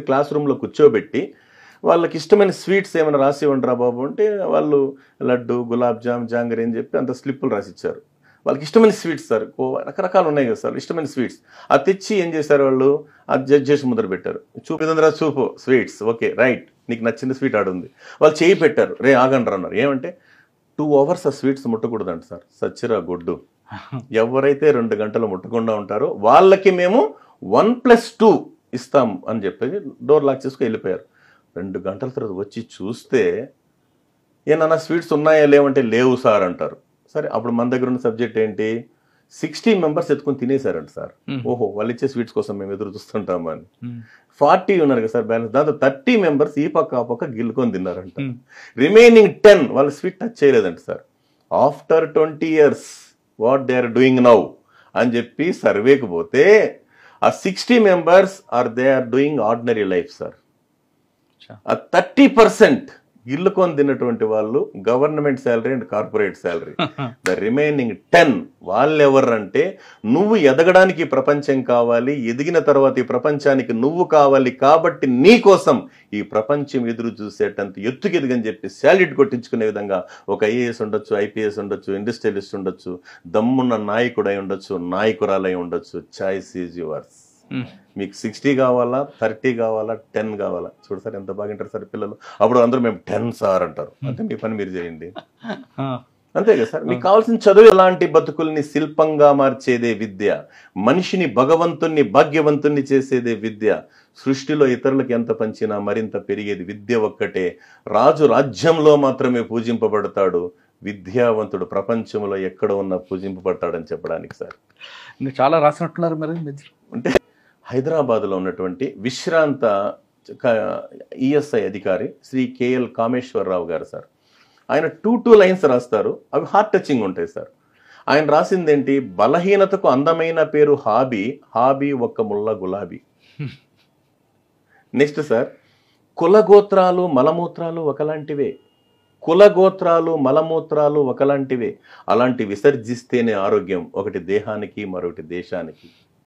Class రూమ్లో కూర్చోబెట్టి వాళ్ళకి ఇష్టమైన స్వీట్స్ ఏమైనా రాసి ఇవ్వండిరా బాబు అంటే వాళ్ళు లడ్డు, గులాబ్ జామ్, జాంగరీ అని చెప్పి అంత స్లిప్పులు రాసిచ్చారు. వాళ్ళకి ఇష్టమైన స్వీట్స్ సార్, రకరకాలు ఉన్నాయి కదా సార్ ఇష్టమైన స్వీట్స్. అది తెచ్చి ఏం చేశారు వాళ్ళు, అది జడ్జ్ చేసి ముద్ర పెట్టారు. చూపిదందరా చూపు స్వీట్స్, ఓకే రైట్, నీకు నచ్చిన స్వీట్ ఆడుంది. వాళ్ళు చేయి పెట్టారు, రే ఆగండ్రా అన్నారు. ఏమంటే 2 hours ఆ స్వీట్స్ ముట్టకూడదంట సార్. సచ్చిరా గొడ్డు. ఎవరైతే 2 గంటలు ముట్టకుండా ఉంటారో వాళ్ళకి మేము 1+2 ఇస్తాం అని చెప్పేసి డోర్ లాక్ చేసుకుని వెళ్ళిపోయారు. 2 గంటల తర్వాత వచ్చి చూస్తే ఏమన్నా స్వీట్స్ ఉన్నాయా లేవంటే లేవు సార్ అంటారు. సరే అప్పుడు మన దగ్గర ఉన్న సబ్జెక్ట్ ఏంటి, 60 మెంబర్స్ ఎత్తుకొని తినేశారంట సార్. ఓహో వాళ్ళు ఇచ్చే స్వీట్స్ కోసం మేము ఎదురు చూస్తుంటామని. 40 ఉన్నారు కదా సార్ బ్యాలెన్స్, దాంతో 30 మెంబర్స్ ఈ పక్క ఆ పక్క గిల్లుకొని తిన్నారంట. రిమైనింగ్ 10 వాళ్ళు స్వీట్ టచ్ చేయలేదంట sir. After 20 years what they are doing now అని చెప్పి సర్వేకి పోతే ఆ 60 members they are doing ordinary life sir. ఆ 30% ఇల్లుకొని తిన్నటువంటి వాళ్ళు government salary and corporate salary. The remaining 10 వాళ్ళు ఎవరంటే, నువ్వు ఎదగడానికి ప్రపంచం కావాలి, ఎదిగిన తర్వాత ఈ ప్రపంచానికి నువ్వు కావాలి, కాబట్టి నీ కోసం ఈ ప్రపంచం ఎదురు చూసేటంత ఎత్తుకెదిగని చెప్పి శాల్యూట్ కొట్టించుకునే విధంగా ఒక ఐఏఎస్ ఉండొచ్చు, ఐపీఎస్ ఉండొచ్చు, ఇండస్ట్రియలిస్ట్ ఉండొచ్చు, దమ్మున్న నాయకుడై ఉండొచ్చు, నాయకురాలై ఉండొచ్చు. Choice is yours. మీకు 60 కావాలా, 30 కావాలా, 10 కావాలా? చూడు సార్ ఎంత బాగా వింటారు సార్ పిల్లలు. అప్పుడు అందరూ మేము 10 సార్ అంటారు. అంటే మీ పని మీరు చేయండి, అంతే కదా సార్. మీకు కావాల్సిన చదువు ఎలాంటి బతుకుల్ని శిల్పంగా మార్చేదే విద్య, మనిషిని భగవంతుణ్ణి భాగ్యవంతుణ్ణి చేసేదే విద్య. సృష్టిలో ఇతరులకు ఎంత పంచినా మరింత పెరిగేది విద్య ఒక్కటే. రాజు రాజ్యంలో మాత్రమే పూజింపబడతాడు, విద్యావంతుడు ప్రపంచంలో ఎక్కడ ఉన్నా పూజింపబడతాడని చెప్పడానికి సార్. ఇంకా చాలా రాసినట్టున్నారు మరి. అంటే హైదరాబాద్లో ఉన్నటువంటి విశ్రాంత ఈఎస్ఐ అధికారి శ్రీ కేఎల్ కామేశ్వరరావు గారు సార్, ఆయన 2 lines రాస్తారు, అవి హార్ట్ టచింగ్ ఉంటాయి సార్. ఆయన రాసింది ఏంటి, బలహీనతకు అందమైన పేరు హాబీ, హాబీ ఒక్క ముళ్ళ గులాబీ. నెక్స్ట్ సార్, కులగోత్రాలు మలమూత్రాలు ఒకలాంటివే, కులగోత్రాలు మలమూత్రాలు ఒకలాంటివే, అలాంటి విసర్జిస్తేనే ఆరోగ్యం, ఒకటి దేహానికి మరొకటి దేశానికి.